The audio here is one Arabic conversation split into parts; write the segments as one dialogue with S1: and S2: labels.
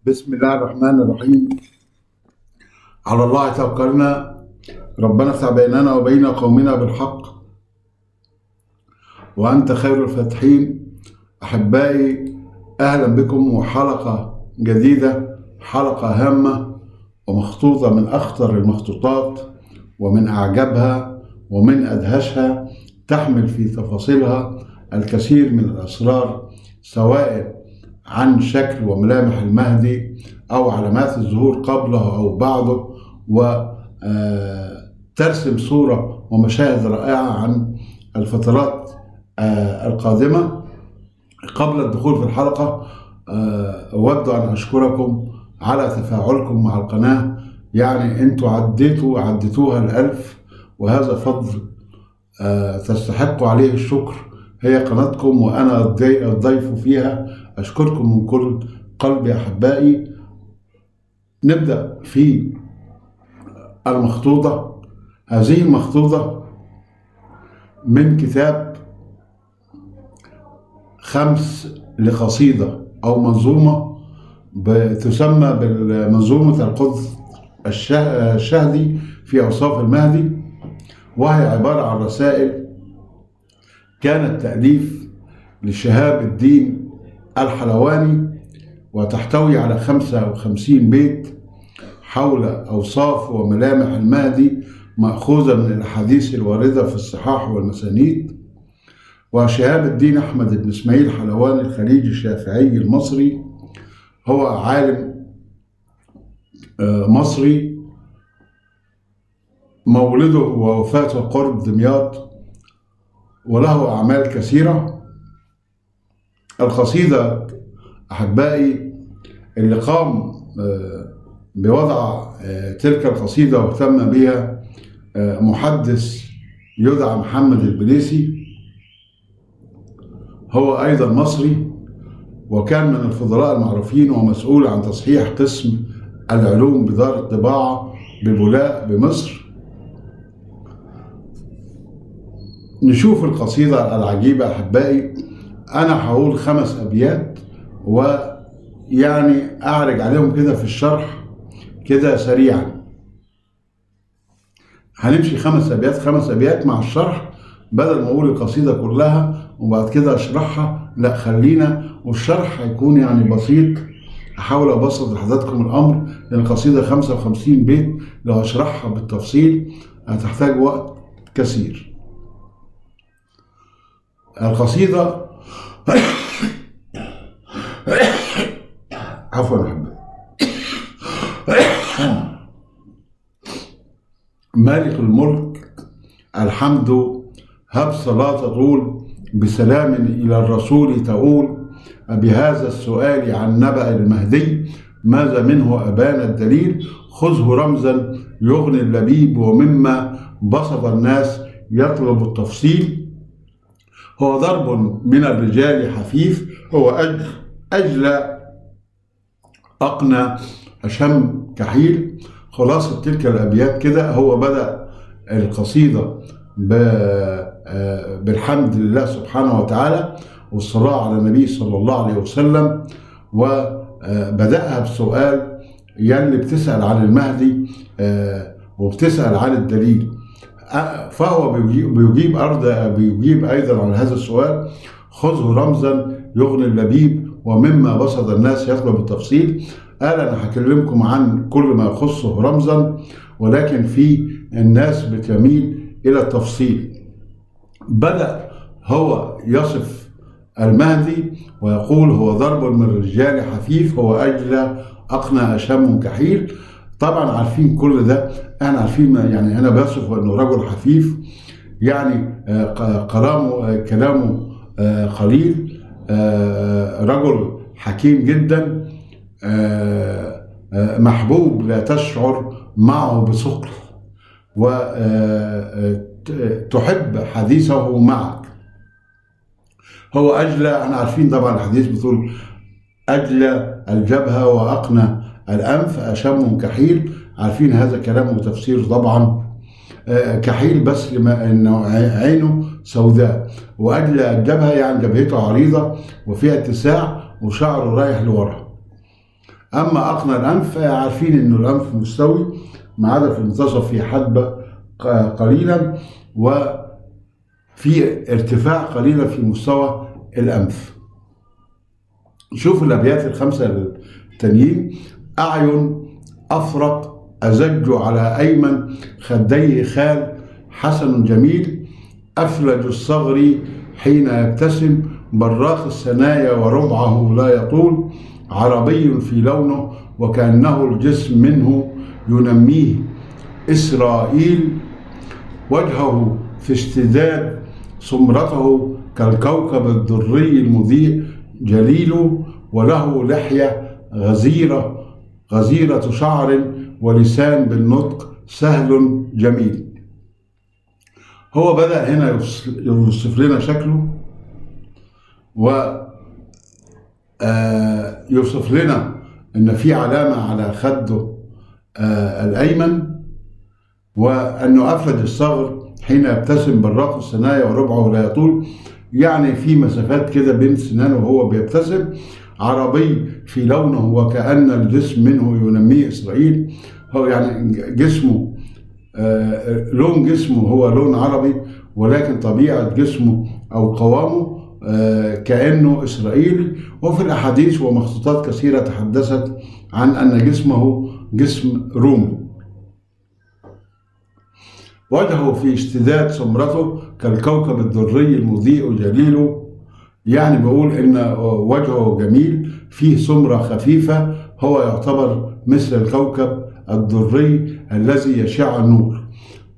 S1: بسم الله الرحمن الرحيم. على الله توكلنا، ربنا افتح بيننا وبين قومنا بالحق وأنت خير الفاتحين. أحبائي، أهلا بكم وحلقة جديدة، حلقة هامة ومخطوطة من أخطر المخطوطات ومن أعجبها ومن أدهشها، تحمل في تفاصيلها الكثير من الأسرار، سواء عن شكل وملامح المهدي أو علامات الظهور قبله أو بعده، وترسم صورة ومشاهد رائعة عن الفترات القادمة. قبل الدخول في الحلقة أود أن أشكركم على تفاعلكم مع القناة. يعني أنتوا عديتوها الألف، وهذا فضل تستحقوا عليه الشكر. هي قناتكم وأنا الضيف فيها. أشكركم من كل قلبي أحبائي. نبدأ في المخطوطة. هذه المخطوطة من كتاب 5 لقصيدة أو منظومة تسمى بمنظومة القدس الشهدي في أوصاف المهدي، وهي عبارة عن رسائل كانت تأليف لشهاب الدين الحلواني، وتحتوي على 55 بيت حول أوصاف وملامح المهدي، مأخوذة من الأحاديث الواردة في الصحاح والمسانيد. وشهاب الدين أحمد بن إسماعيل حلواني الخليجي الشافعي المصري هو عالم مصري، مولده ووفاته قرب دمياط، وله أعمال كثيرة. القصيدة أحبائي اللي قام بوضع تلك القصيدة واهتم بها محدث يدعى محمد البليسي، هو أيضا مصري، وكان من الفضلاء المعروفين ومسؤول عن تصحيح قسم العلوم بدار الطباعة ببولاق بمصر. نشوف القصيدة العجيبة أحبائي. أنا هقول 5 أبيات ويعني أعرج عليهم كده في الشرح كده سريعا. هنمشي 5 أبيات مع الشرح، بدل ما أقول القصيدة كلها وبعد كده أشرحها، لا خلينا، والشرح هيكون يعني بسيط. أحاول أبسط لحضراتكم الأمر، لأن القصيدة 55 بيت، لو أشرحها بالتفصيل هتحتاج وقت كثير. القصيدة عفوا أحبائي. مالك الملك الحمد، هب صلاة طول، بسلام إلى الرسول تؤول، بهذا السؤال عن نبأ المهدي، ماذا منه أبان الدليل، خذه رمزا يغني اللبيب، ومما بسط الناس يطلب التفصيل. هو ضرب من الرجال حفيف، هو أجلى أقنى أشم كحيل. خلاصة تلك الأبيات كده. هو بدأ القصيدة بالحمد لله سبحانه وتعالى والصلاة على النبي صلى الله عليه وسلم، وبدأها بسؤال يلي بتسأل عن المهدي وبتسأل عن الدليل، فهو بيجيب أيضا عن هذا السؤال. خذه رمزا يغني اللبيب، ومما بسط الناس يطلب التفصيل. قال أنا هكلمكم عن كل ما يخصه رمزا، ولكن في الناس بتميل إلى التفصيل. بدأ هو يصف المهدي ويقول هو ضرب من الرجال حفيف، هو أجلى أقنى أشم كحيل. طبعا عارفين كل ده، احنا عارفين. يعني أنا بصف أنه رجل حفيف، يعني كلامه قليل، رجل حكيم جدا، محبوب لا تشعر معه بثقل، وتحب حديثه معك. هو أجلى، احنا عارفين طبعا الحديث بتقول أجلى الجبهة وأقنى الأنف أشم كحيل. عارفين هذا كلام وتفسير طبعا. كحيل بس لما انه عينه سوداء، واجلى الجبهه يعني جبهته عريضه وفيها اتساع وشعره رايح لورا. أما أقنى الأنف عارفين إنه الأنف مستوي ما عدا في المنتصف في حدبة قليلا وفي ارتفاع قليلا في مستوى الأنف. شوف الأبيات الخمسة التانيين: أعين أفرق أزج على أيمن خديه خال حسن جميل أفلج الصغر حين يبتسم براق الثنايا وربعه لا يطول عربي في لونه وكأنه الجسم منه ينميه إسرائيل وجهه في اشتداد سمرته كالكوكب الدري المضيء جليل وله لحية غزيرة شعر ولسان بالنطق سهل جميل. هو بدأ هنا يوصف لنا شكله ويوصف لنا إن في علامة على خده الأيمن وأنه أفلج الصغر حين يبتسم براق الثنايا وربعه لا يطول، يعني في مسافات كده بين سنانه وهو بيبتسم. عربي في لونه وكأن الجسم منه ينميه إسرائيل، هو يعني جسمه لون جسمه هو لون عربي ولكن طبيعة جسمه أو قوامه كأنه إسرائيلي. وفي الأحاديث ومخطوطات كثيرة تحدثت عن أن جسمه جسم رومي. وجهه في اشتداد سمرته كالكوكب الدري المضيء جليله، يعني بقول إن وجهه جميل فيه سمرة خفيفة، هو يعتبر مثل الكوكب الدري الذي يشع النور.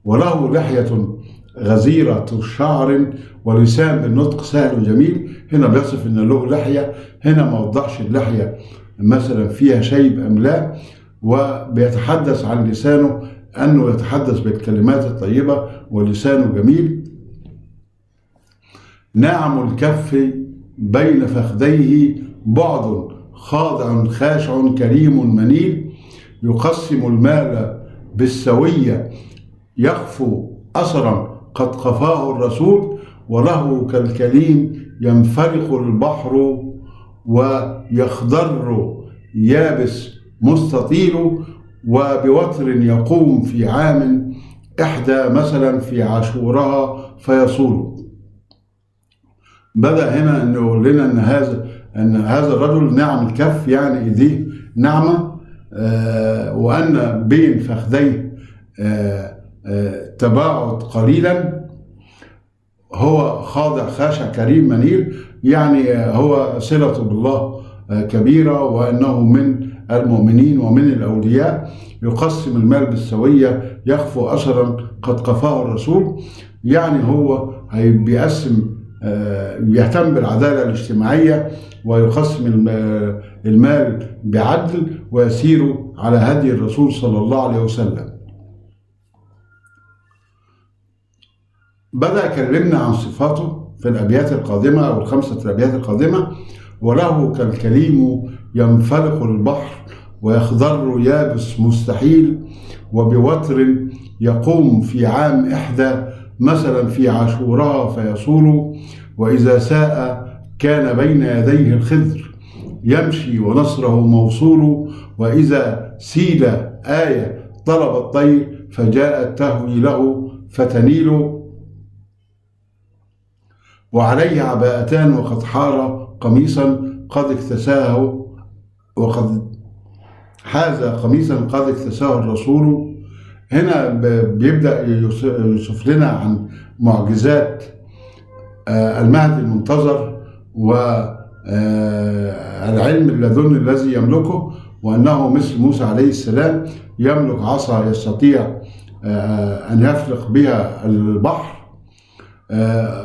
S1: وله لحية غزيرة شعر ولسان بالنطق سهل جميل. هنا بيصف ان له لحية، هنا ما وضحش اللحية مثلا فيها شيب ام لا، وبيتحدث عن لسانه انه يتحدث بالكلمات الطيبة ولسانه جميل. ناعم الكف بين فخذيه بعد خاضع خاشع كريم منيل يقسم المال بالسوية يخفو أثرا قد قفاه الرسول وله كالكليم ينفرق البحر ويخضر يابس مستطيل وبوتر يقوم في عام إحدى مثلا في عاشورها فيصول. بدأ هنا أن يقول لنا أن هذا الرجل ناعم الكف، يعني إيديه ناعمة، وأن بين فخذيه تباعد قليلا، هو خاضع خاشع كريم منير، يعني هو صلته بالله كبيرة وأنه من المؤمنين ومن الأولياء. يقسم المال بالسوية يخفو أثرا قد قفاه الرسول، يعني هو بيقسم يهتم بالعدالة الاجتماعية ويقسم المال بعدل ويسير على هدي الرسول صلى الله عليه وسلم. بدأ يكلمنا عن صفاته في الأبيات القادمة أو الخمسة الأبيات القادمة: وله كالكليم ينفلق البحر ويخضر يابس مستحيل وبوتر يقوم في عام إحدى مثلا في عاشورها فيصول وإذا ساء كان بين يديه الخضر يمشي ونصره موصول وإذا سيل آية طلب الطير فجاءت تهوي له فتنيل وعليه عباءتان وقد حار قميصا قد اكتساه وقد حاز قميصا قد اكتساه الرسول. هنا بيبدأ يوصف لنا عن معجزات المهدي المنتظر والعلم اللدني الذي يملكه، وأنه مثل موسى عليه السلام يملك عصا يستطيع أن يفلق بها البحر.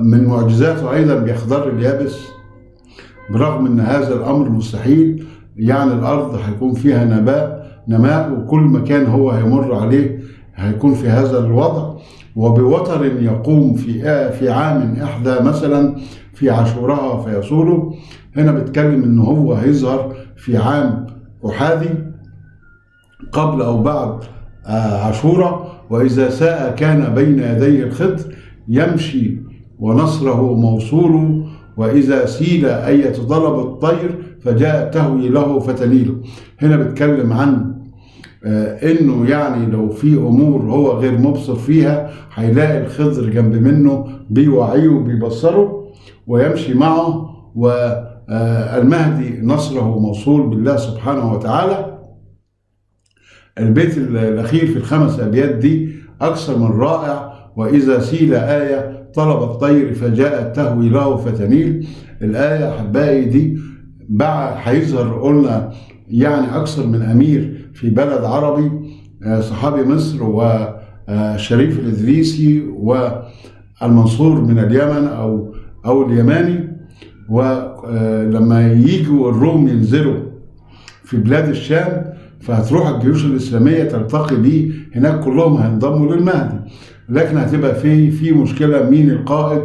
S1: من معجزاته أيضا بيخضر اليابس، برغم أن هذا الأمر مستحيل، يعني الأرض هيكون فيها نماء وكل مكان هو هيمر عليه هيكون في هذا الوضع. وبوتر يقوم في عام إحدى مثلا في عاشورها فيصول. هنا بيتكلم إنه هو هيظهر في عام أحادي قبل أو بعد عاشورا. وإذا ساء كان بين يديه الخضر يمشي ونصره موصول وإذا سيل أي طلب الطير فجاء تهوي له فتليله. هنا بيتكلم عن انه يعني لو في امور هو غير مبصر فيها هيلاقي الخضر جنب منه بيوعيه وبيبصره ويمشي معه. والمهدي نصره موصول بالله سبحانه وتعالى. البيت الاخير في الخمس ابيات دي اكثر من رائع. واذا سيل آية طلب الطير فجاءت تهوي له فتنيل. الآية أحبائي دي هيظهر قلنا يعني أكثر من أمير في بلد عربي، صحابي مصر وشريف الإدريسي والمنصور من اليمن أو اليماني. ولما يجوا الروم ينزلوا في بلاد الشام فهتروح الجيوش الإسلامية تلتقي بيه هناك، كلهم هينضموا للمهدي، لكن هتبقى في مشكلة مين القائد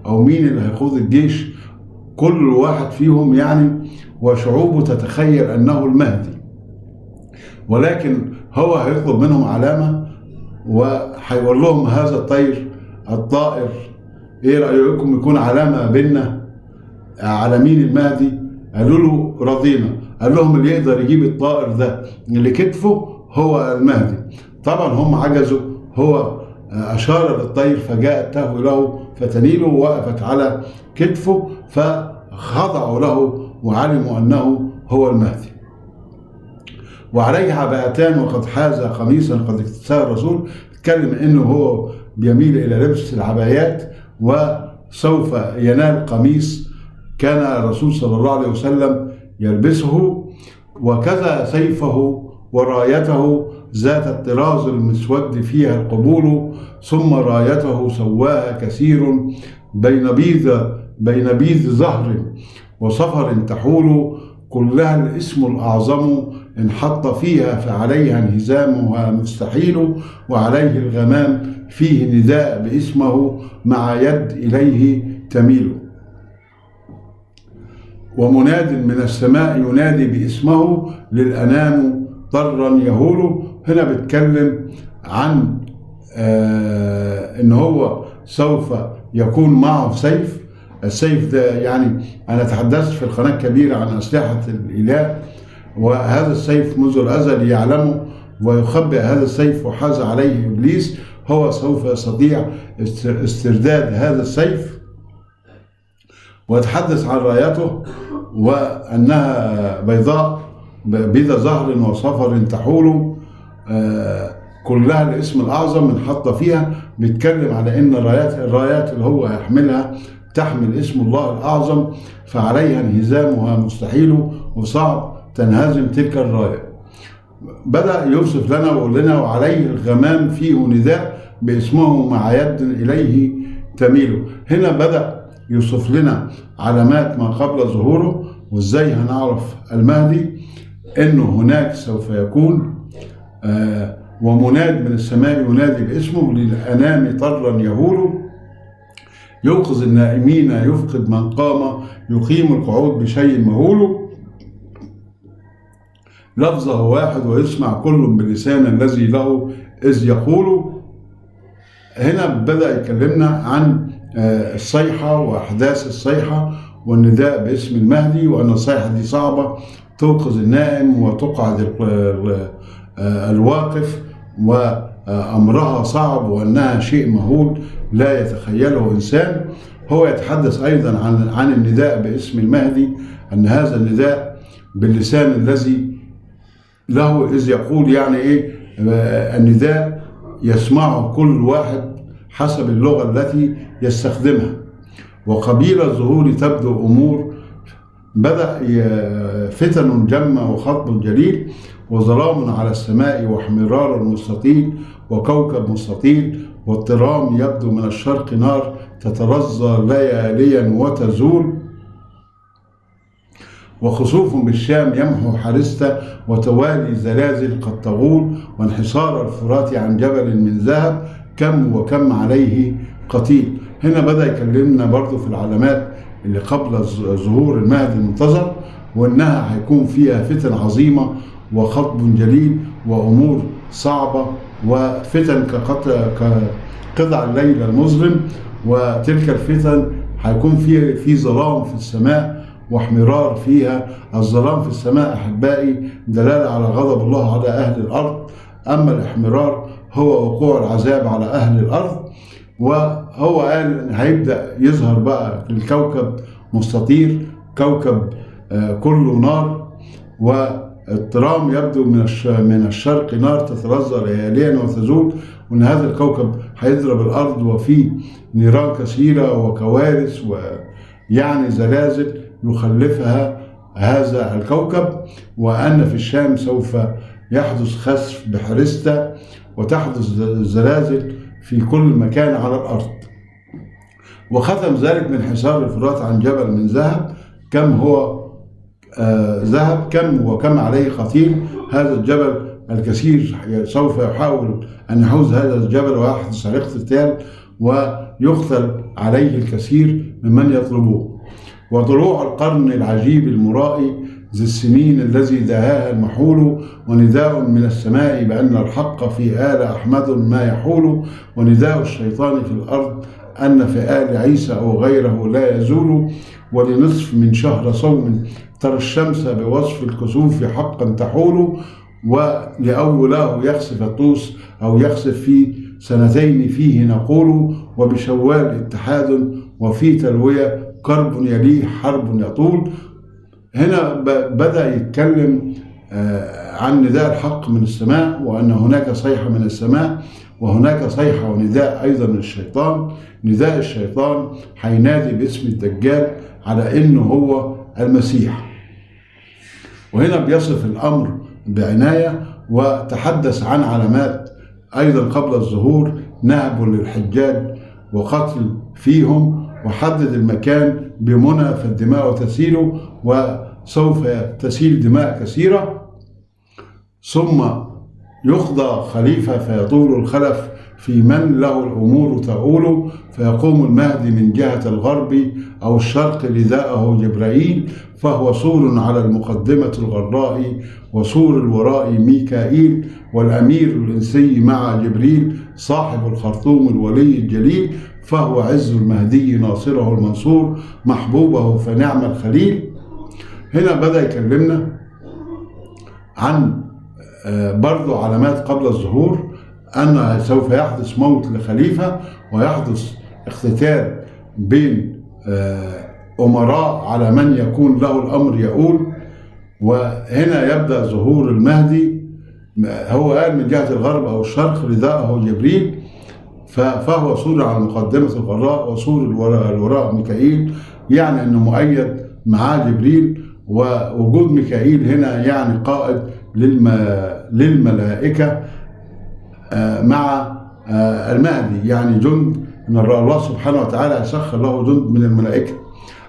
S1: أو مين اللي هيقود الجيش. كل واحد فيهم يعني وشعوبه تتخيل أنه المهدي، ولكن هو هيطلب منهم علامة وهيقول لهم هذا الطائر ايه رأيكم يكون علامة بيننا على مين المهدي؟ قالوا له رضينا. قال لهم اللي يقدر يجيب الطائر ده اللي كتفه هو المهدي. طبعا هم عجزوا، هو أشار للطير فجاءت تهوي له فتنيله ووقفت على كتفه فخضعوا له وعلموا أنه هو المهدي. وعليه عباءتان وقد حاز قميصا قد اكتساه الرسول. اتكلم انه هو بيميل الى لبس العبايات وسوف ينال قميص كان الرسول صلى الله عليه وسلم يلبسه. وكذا سيفه ورايته ذات الطراز المسود فيها القبول، ثم رايته سواها كثير بين بيض زهر وصفر تحول، كلها الاسم الأعظم إن حط فيها فعليها انهزامها مستحيل، وعليه الغمام فيه نداء باسمه مع يد إليه تميل، ومناد من السماء ينادي باسمه للأنام ضرا يهول. هنا بيتكلم عن إن هو سوف يكون معه سيف. السيف ده يعني أنا تحدثت في القناة الكبيرة عن أسلحة الإله، وهذا السيف منذ الأزل يعلمه ويخبئ هذا السيف وحاز عليه إبليس. هو سوف يستطيع استرداد هذا السيف. ويتحدث عن رايته وأنها بيض زهر وصفر تحول، كلها الاسم الأعظم من حط فيها. بيتكلم على أن الرايات اللي هو يحملها تحمل اسم الله الأعظم، فعليها انهزامها مستحيل، وصعب تنهزم تلك الراية. بدأ يوصف لنا ويقول لنا وعليه الغمام فيه نداء باسمه مع يد إليه تميل. هنا بدأ يوصف لنا علامات ما قبل ظهوره وازاي هنعرف المهدي. انه هناك سوف يكون ومناد من السماء ينادي باسمه للأنام طرا يهول، يوقظ النائمين يفقد من قام، يقيم القعود بشيء مهول، لفظه واحد ويسمع كل بلسان الذي له إذ يقول. هنا بدأ يكلمنا عن الصيحة وأحداث الصيحة والنداء باسم المهدي، وأن الصيحة دي صعبة توقظ النائم وتقعد الواقف، وأمرها صعب وأنها شيء مهول لا يتخيله إنسان. هو يتحدث أيضا عن النداء باسم المهدي، أن هذا النداء باللسان الذي له إذ يقول، يعني إيه النداء يسمعه كل واحد حسب اللغة التي يستخدمها. وقبيل الظهور تبدو أمور، بدأ فتن جمة وخطب جليل، وظلام على السماء واحمرار مستطيل وكوكب مستطيل، والترام يبدو من الشرق نار تترزى لياليا وتزول، وخسوف بالشام يمحو حارسته، وتوالي زلازل قد تغول، وانحسار الفرات عن جبل من ذهب كم وكم عليه قتيل. هنا بدأ يكلمنا برضو في العلامات اللي قبل ظهور المهدي المنتظر، وانها هيكون فيها فتن عظيمة وخطب جليل وامور صعبة وفتن كقطع الليل المظلم، وتلك الفتن هيكون في ظلام في السماء واحمرار فيها. الظلام في السماء أحبائي دلالة على غضب الله على أهل الأرض، أما الاحمرار هو وقوع العذاب على أهل الأرض. وهو قال هيبدأ يظهر بقى الكوكب مستطير، كوكب كله نار، والترام يبدو من الشرق نار تترذر لياليا وتزول، وان هذا الكوكب هيضرب الارض وفيه نيران كثيره وكوارث ويعني زلازل يخلفها هذا الكوكب. وان في الشام سوف يحدث خسف بحرستا، وتحدث زلازل في كل مكان على الارض. وختم ذلك من حصار الفرات عن جبل من ذهب، كم هو ذهب، كم وكم عليه خطير. هذا الجبل الكثير سوف يحاول أن يحوز هذا الجبل ويحدث عليه اقتتال ويقتل عليه الكثير ممن يطلبوه. وطلوع القرن العجيب المرائي ذي السنين الذي دهاها المحول، ونداء من السماء بأن الحق في آل أحمد ما يحول، ونداء الشيطان في الأرض أن في آل عيسى أو غيره لا يزول، ولنصف من شهر صوم ترى الشمس بوصف الكسوف حقا تحول، ولأوله يخسف الطوس أو يخسف في سنتين فيه نقول، وبشوال اتحاد وفي تلوية كرب يليه حرب يطول. هنا بدأ يتكلم عن نداء الحق من السماء، وأن هناك صيحة من السماء، وهناك صيحة ونداء أيضا من الشيطان. نداء الشيطان هينادي باسم الدجال على إنه هو المسيح. وهنا بيصف الأمر بعناية، وتحدث عن علامات أيضا قبل الظهور، نهب للحجاج وقتل فيهم، وحدد المكان بمنى فالدماء تسيل، وسوف تسيل دماء كثيرة. ثم يقضى خليفة فيطول الخلف في من له الأمور تؤول، فيقوم المهدي من جهة الغرب أو الشرق رداءه جبرائيل، فهو سور على المقدمة الغراء وسور الوراء ميكائيل، والأمير الإنسي مع جبريل صاحب الخرطوم الولي الجليل، فهو عز المهدي ناصره المنصور محبوبه فنعم الخليل. هنا بدأ يكلمنا عن برضو علامات قبل الظهور، أن سوف يحدث موت لخليفة، ويحدث اقتتال بين أمراء على من يكون له الأمر يؤول. وهنا يبدأ ظهور المهدي. هو قال من جهة الغرب أو الشرق رداءه جبريل، فهو سور على مقدمة الغراء وسور الوراء ميكائيل، يعني أنه مؤيد معاه جبريل. ووجود ميكائيل هنا يعني قائد للملائكة مع المهدي، يعني جند من الله سبحانه وتعالى يسخر له جند من الملائكة.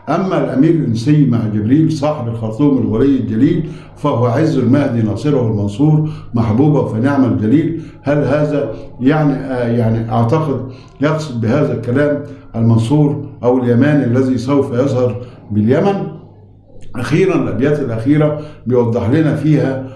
S1: أما الأمير الإنسي مع جبريل صاحب الخرطوم الولي الجليل، فهو عز المهدي ناصره المنصور محبوبه فنعم الجليل. هل هذا يعني أعتقد يقصد بهذا الكلام المنصور أو اليماني الذي سوف يظهر باليمن؟ أخيرا الأبيات الأخيرة بيوضح لنا فيها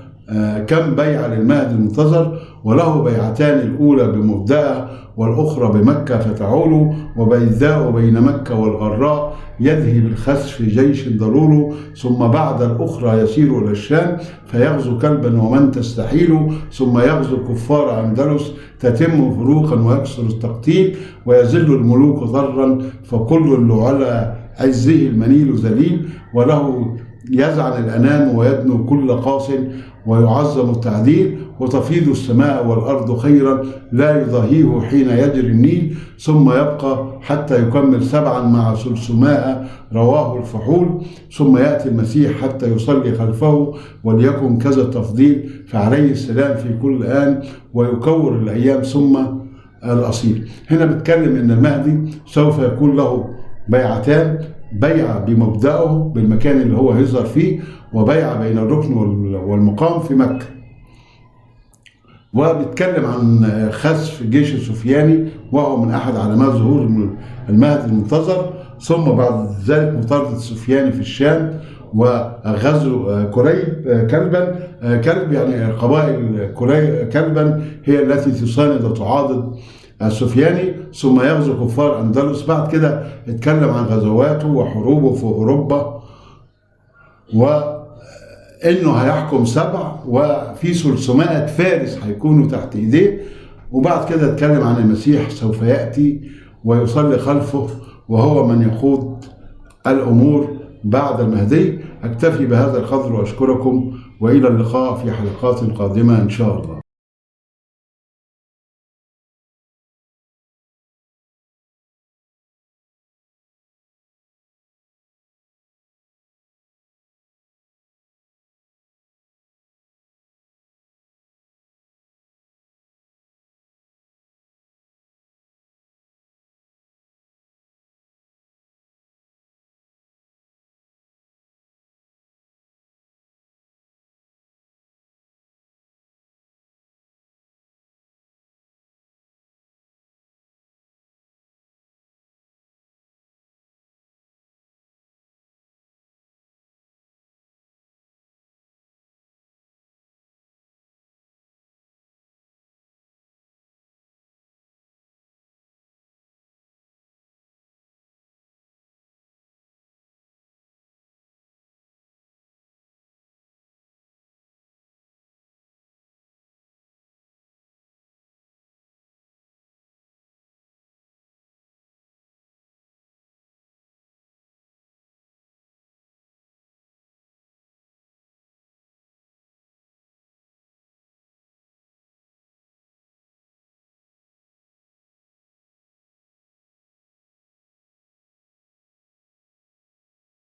S1: كم بيعة للمهدي المنتظر، وله بيعتان، الأولى بمبدأ والأخرى بمكة فتعول، وبيذاء بين مكة والغراء يذهب الخسف جيش ضرور، ثم بعد الأخرى يسير إلى الشام فيغزو كلبا ومن تستحيل، ثم يغزو كفار أندلس تتم فروقا ويكسر التقتيل، ويذل الملوك ضرا فكل اللي على عزه المنيل ذليل، وله يزعل الأنام ويدنو كل قاص ويعظم التعديل، وتفيض السماء والأرض خيرا لا يضاهيه حين يجري النيل، ثم يبقى حتى يكمل 7 مع 300 رواه الفحول، ثم يأتي المسيح حتى يصلي خلفه وليكن كذا التفضيل فعليه السلام في كل آن، ويكور الأيام ثم الأصيل. هنا بتكلم إن المهدي سوف يكون له بيعتان، بيعة بمبدأه بالمكان اللي هو هيظهر فيه، وبيعة بين الركن والمقام في مكة. وبيتكلم عن خسف الجيش السفياني وهو من أحد علامات ظهور المهدي المنتظر، ثم بعد ذلك مطاردة السفياني في الشام، وغزو كريب كلبا. كلب يعني قبائل كلبا هي التي تساند وتعاضد السفياني، ثم يغزو كفار أندلس. بعد كده اتكلم عن غزواته وحروبه في أوروبا، وإنه هيحكم 7 وفي 300 فارس هيكونوا تحت إيديه. وبعد كده اتكلم عن المسيح سوف يأتي ويصلي خلفه، وهو من يقود الأمور بعد المهدي. أكتفي بهذا القدر وأشكركم، وإلى اللقاء في حلقات قادمة إن شاء الله.